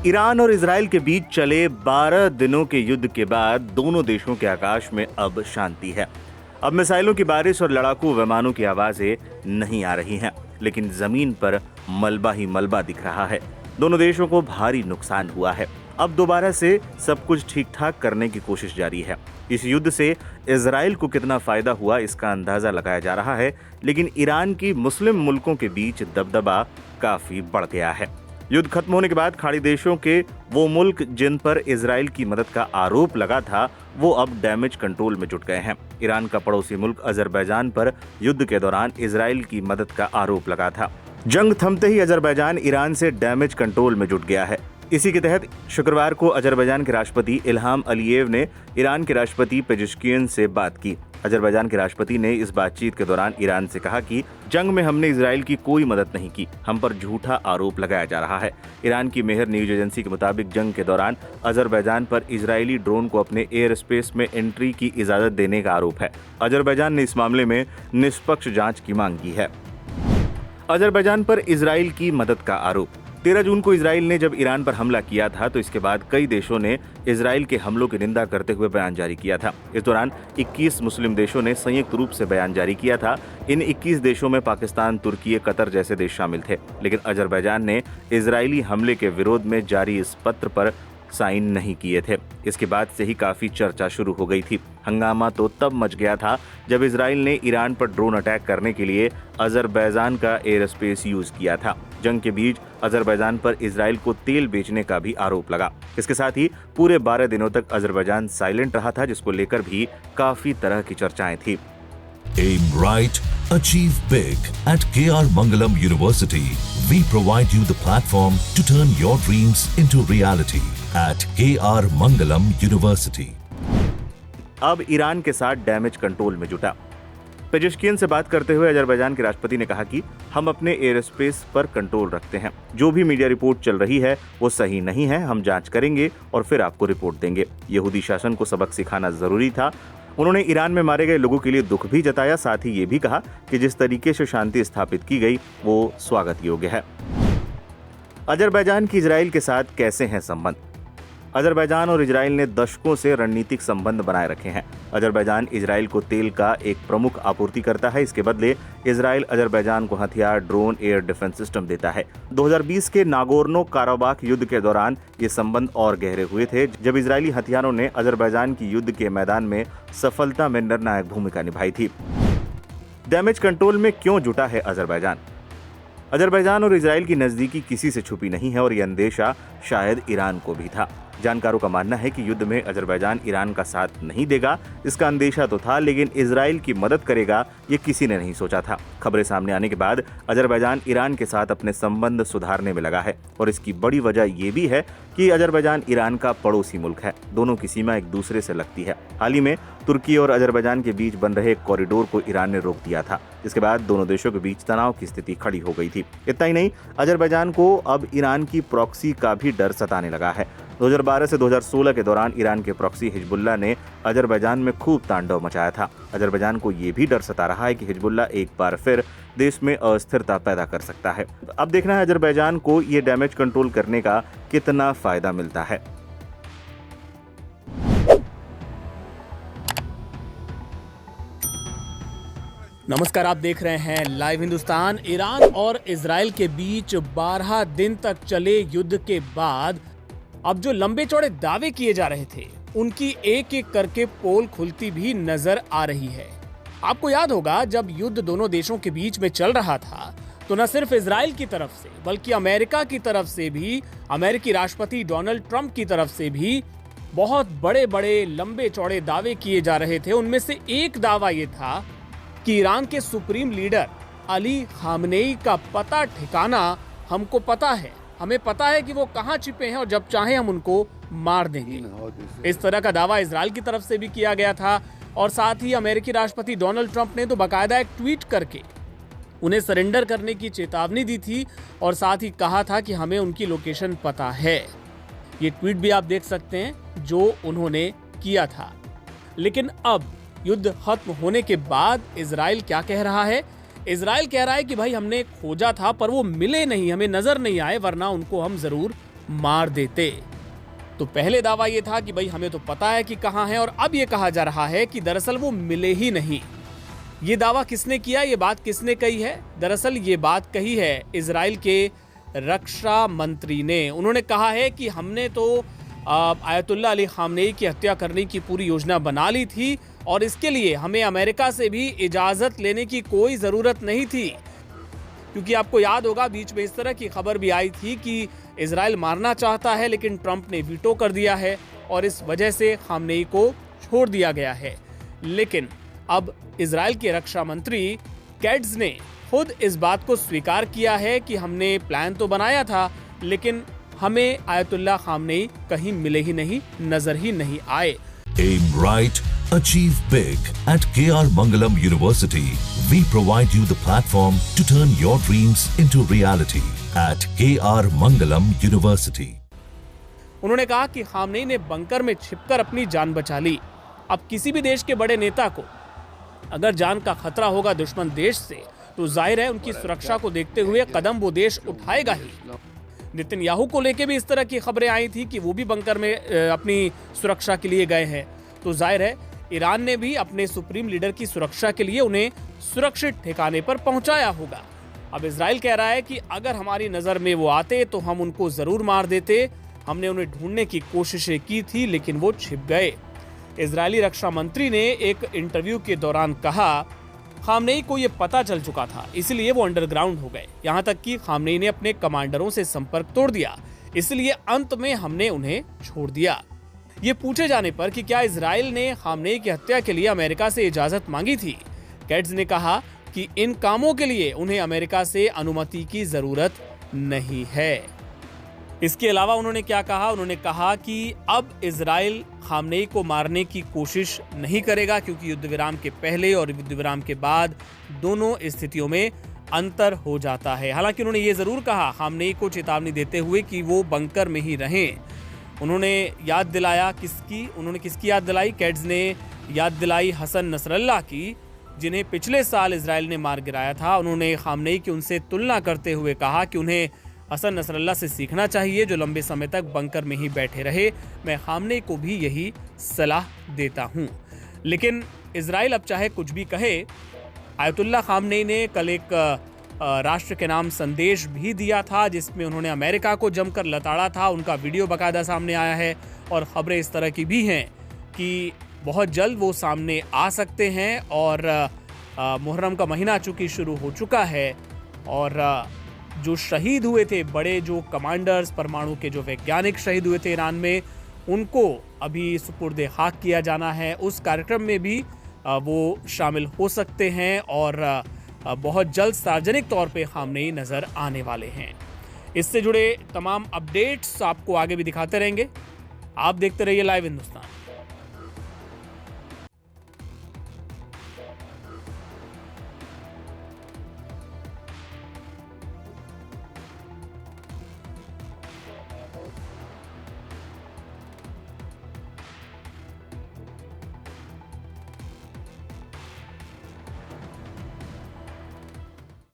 Iran और Israel के बीच चले 12 दिनों के युद्ध के बाद दोनों देशों के आकाश में अब शांति है। अब मिसाइलों की बारिश और लड़ाकू विमानों की आवाजें नहीं आ रही हैं, लेकिन जमीन पर मलबा ही मलबा दिख रहा है। दोनों देशों को भारी नुकसान हुआ है। अब दोबारा से सब कुछ ठीक ठाक करने की कोशिश जारी है। इस युद्ध से इजराइल को कितना फायदा हुआ इसका अंदाजा लगाया जा रहा है, लेकिन ईरान की मुस्लिम मुल्कों के बीच दबदबा काफी बढ़ गया है। युद्ध खत्म होने के बाद खाड़ी देशों के वो मुल्क जिन पर इजराइल की मदद का आरोप लगा था, वो अब डैमेज कंट्रोल में जुट गए हैं। ईरान का पड़ोसी मुल्क अजरबैजान पर युद्ध के दौरान इजराइल की मदद का आरोप लगा था। जंग थमते ही अजरबैजान ईरान से डैमेज कंट्रोल में जुट गया है। इसी के तहत शुक्रवार को अजरबैजान के राष्ट्रपति इल्हाम अलीयेव ने ईरान के राष्ट्रपति पेजेश्कियन से बात की। अजरबैजान के राष्ट्रपति ने इस बातचीत के दौरान ईरान से कहा कि जंग में हमने इजराइल की कोई मदद नहीं की, हम पर झूठा आरोप लगाया जा रहा है। ईरान की मेहर न्यूज एजेंसी के मुताबिक जंग के दौरान अजरबैजान पर इजरायली ड्रोन को अपने एयर स्पेस में एंट्री की इजाजत देने का आरोप है। अजरबैजान ने इस मामले में निष्पक्ष जांच की मांग की है। अजरबैजान पर इजराइल की मदद का आरोप। 13 जून को इजराइल ने जब ईरान पर हमला किया था तो इसके बाद कई देशों ने इजराइल के हमलों की निंदा करते हुए बयान जारी किया था। इस दौरान 21 मुस्लिम देशों ने संयुक्त रूप से बयान जारी किया था। इन 21 देशों में पाकिस्तान, तुर्की, कतर जैसे देश शामिल थे, लेकिन अजरबैजान ने इजरायली हमले के विरोध में जारी इस पत्र पर साइन नहीं किए थे। इसके बाद से ही काफी चर्चा शुरू हो गई थी। हंगामा तो तब मच गया था जब इजराइल ने ईरान पर ड्रोन अटैक करने के लिए अजरबैजान का एयर स्पेस यूज किया था। जंग के बीच अजरबैजान पर इजराइल को तेल बेचने का भी आरोप लगा। इसके साथ ही पूरे 12 दिनों तक अजरबैजान साइलेंट रहा था, जिसको लेकर भी काफी तरह की चर्चाएं थी। Aim right, achieve big. At KR Mangalam University, we provide you the platform to turn your dreams into reality. At KR Mangalam University. अब ईरान के साथ डैमेज कंट्रोल में जुटा। पेजेश्कियन से बात करते हुए अजरबैजान के राष्ट्रपति ने कहा कि हम अपने एयर स्पेस पर कंट्रोल रखते हैं। जो भी मीडिया रिपोर्ट चल रही है वो सही नहीं है, हम जांच करेंगे और फिर आपको रिपोर्ट देंगे। यहूदी शासन को सबक सिखाना जरूरी था। उन्होंने ईरान में मारे गए लोगों के लिए दुख भी जताया, साथ ही ये भी कहा कि जिस तरीके से शांति स्थापित की गई वो स्वागत योग्य है। अजरबैजान की इजराइल के साथ कैसे हैं संबंध? अजरबैजान और इजराइल ने दशकों से रणनीतिक संबंध बनाए रखे हैं। अजरबैजान इजराइल को तेल का एक प्रमुख आपूर्ति करता है। इसके बदले इजराइल अजरबैजान को हथियार, ड्रोन, एयर डिफेंस सिस्टम देता है। 2020 के नागोर्नो काराबाख युद्ध के दौरान ये संबंध और गहरे हुए थे, जब इजरायली हथियारों ने अजरबैजान की युद्ध के मैदान में सफलता में निर्णायक भूमिका निभाई थी। डैमेज कंट्रोल में क्यों जुटा है अजरबैजान? अजरबैजान और इजराइल की नजदीकी किसी से छुपी नहीं है और यह अंदेशा शायद ईरान को भी था। जानकारों का मानना है कि युद्ध में अजरबैजान ईरान का साथ नहीं देगा, इसका अंदेशा तो था, लेकिन इजराइल की मदद करेगा ये किसी ने नहीं सोचा था। खबरें सामने आने के बाद अजरबैजान ईरान के साथ अपने संबंध सुधारने में लगा है और इसकी बड़ी वजह ये भी है कि अजरबैजान ईरान का पड़ोसी मुल्क है। दोनों की सीमा एक दूसरे से लगती है। हाल ही में तुर्की और अजरबैजान के बीच बन रहे कॉरिडोर को ईरान ने रोक दिया था, जिसके बाद दोनों देशों के बीच तनाव की स्थिति खड़ी हो गई थी। इतना ही नहीं, अजरबैजान को अब ईरान की प्रॉक्सी का भी डर सताने लगा है। 2012 से 2016 के दौरान ईरान के प्रॉक्सी हिजबुल्लाह ने अजरबैजान में खूब तांडव मचाया था। अजरबैजान को ये भी डर सता रहा है कि हिजबुल्लाह एक बार फिर देश में अस्थिरता पैदा कर सकता है। अब देखना है अजरबैजान को ये डैमेज कंट्रोल करने का कितना फायदा मिलता है। नमस्कार, आप देख रहे हैं लाइव हिंदुस्तान। ईरान और इजराइल के बीच 12 दिन तक चले युद्ध के बाद अब जो लंबे चौड़े दावे किए जा रहे थे, उनकी एक एक करके पोल खुलती भी नजर आ रही है। आपको याद होगा, जब युद्ध दोनों देशों के बीच में चल रहा था तो न सिर्फ इजराइल की तरफ से बल्कि अमेरिका की तरफ से भी, अमेरिकी राष्ट्रपति डोनाल्ड ट्रंप की तरफ से भी बहुत बड़े बड़े लंबे चौड़े दावे किए जा रहे थे। उनमें से एक दावा यह था कि ईरान के सुप्रीम लीडर अली खामनेई का पता ठिकाना हमको पता है, हमें पता है कि वो कहां छिपे हैं और जब चाहे हम उनको मार देंगे। इस तरह का दावा इजराइल की तरफ से भी किया गया था और साथ ही अमेरिकी राष्ट्रपति डोनाल्ड ट्रंप ने तो बाकायदा एक ट्वीट करके उन्हें सरेंडर करने की चेतावनी दी थी और साथ ही कहा था कि हमें उनकी लोकेशन पता है। ये ट्वीट भी आप देख सकते हैं जो उन्होंने किया था। लेकिन अब युद्ध खत्म होने के बाद इजराइल क्या कह रहा है? इजराइल कह रहा है कि भाई हमने खोजा था पर वो मिले नहीं, हमें नजर नहीं आए, वरना उनको हम जरूर मार देते। तो पहले दावा यह था कि भाई हमें तो पता है कि कहां है, और अब यह कहा जा रहा है कि दरअसल वो मिले ही नहीं। ये दावा किसने किया, ये बात किसने कही है? दरअसल ये बात कही है इजराइल के रक्षा मंत्री ने। उन्होंने कहा है कि हमने तो आयतुल्लाह अली खामनेई की हत्या करने की पूरी योजना बना ली थी और इसके लिए हमें अमेरिका से भी इजाजत लेने की कोई जरूरत नहीं थी, क्योंकि आपको याद होगा बीच में इस तरह की खबर भी आई थी कि इजराइल मारना चाहता है लेकिन ट्रंप ने वीटो कर दिया है और इस वजह से खामनेई को छोड़ दिया गया है। लेकिन अब इजराइल के रक्षा मंत्री कैट्ज ने खुद इस बात को स्वीकार किया है कि हमने प्लान तो बनाया था लेकिन हमें आयतुल्लाह खामनेई कहीं मिले ही नहीं, नजर ही नहीं आए। Aim right, achieve big. At KR Mangalam University, we provide you the platform to turn your dreams into reality. At KR Mangalam University. उन्होंने कहा कि खामनेई ने बंकर में छिपकर अपनी जान बचा ली। अब किसी भी देश के बड़े नेता को अगर जान का खतरा होगा दुश्मन देश से, तो जाहिर है उनकी सुरक्षा को देखते हुए कदम वो देश उठाएगा ही। नेतन्याहू को लेके भी इस तरह की खबरें आई थी कि वो भी बंकर में अपनी सुरक्षा के लिए गए हैं, तो जाहिर है ईरान ने भी अपने सुप्रीम लीडर की सुरक्षा के लिए उन्हें सुरक्षित ठिकाने पर पहुंचाया होगा। अब इजराइल कह रहा है कि अगर हमारी नजर में वो आते तो हम उनको जरूर मार देते। हमने उन्हें ढूंढने की कोशिशें की थी लेकिन वो छिप गए। इजरायली रक्षा मंत्री ने एक इंटरव्यू के दौरान कहा, खामनेई को यह पता चल चुका था इसलिए वो अंडरग्राउंड हो गए। यहां तक कि खामनेई ने अपने कमांडरों से संपर्क तोड़ दिया, इसलिए अंत में हमने उन्हें छोड़ दिया। ये पूछे जाने पर कि क्या इजराइल ने खामनेई की हत्या के लिए अमेरिका से इजाजत मांगी थी, कैट्ज ने कहा कि इन कामों के लिए उन्हें अमेरिका से अनुमति की जरूरत नहीं है। इसके अलावा उन्होंने क्या कहा, उन्होंने कहा कि अब इजराइल खामनेई को मारने की कोशिश नहीं करेगा क्योंकि युद्ध विराम के पहले और युद्ध विराम के बाद दोनों स्थितियों में अंतर हो जाता है। हालांकि उन्होंने ये जरूर कहा खामनेई को चेतावनी देते हुए कि वो बंकर में ही रहें। उन्होंने याद दिलाया किसकी याद दिलाई? कैट्ज ने याद दिलाई हसन नसरल्लाह की, जिन्हें पिछले साल इजराइल ने मार गिराया था। उन्होंने खामनेई की उनसे तुलना करते हुए कहा कि उन्हें हसन नसरल्लाह से सीखना चाहिए जो लंबे समय तक बंकर में ही बैठे रहे। मैं खामनेई को भी यही सलाह देता हूं। लेकिन इजराइल अब चाहे कुछ भी कहे, आयतुल्लाह खामनेई ने कल एक राष्ट्र के नाम संदेश भी दिया था जिसमें उन्होंने अमेरिका को जमकर लताड़ा था। उनका वीडियो बाकायदा सामने आया है और खबरें इस तरह की भी हैं कि बहुत जल्द वो सामने आ सकते हैं। और मुहर्रम का महीना चूंकि शुरू हो चुका है और जो शहीद हुए थे, बड़े जो कमांडर्स, परमाणु के जो वैज्ञानिक शहीद हुए थे ईरान में, उनको अभी सुपुर्दे खाक किया जाना है। उस कार्यक्रम में भी वो शामिल हो सकते हैं और बहुत जल्द सार्वजनिक तौर पे खामनेई नजर आने वाले हैं। इससे जुड़े तमाम अपडेट्स आपको आगे भी दिखाते रहेंगे। आप देखते रहिए लाइव हिंदुस्तान।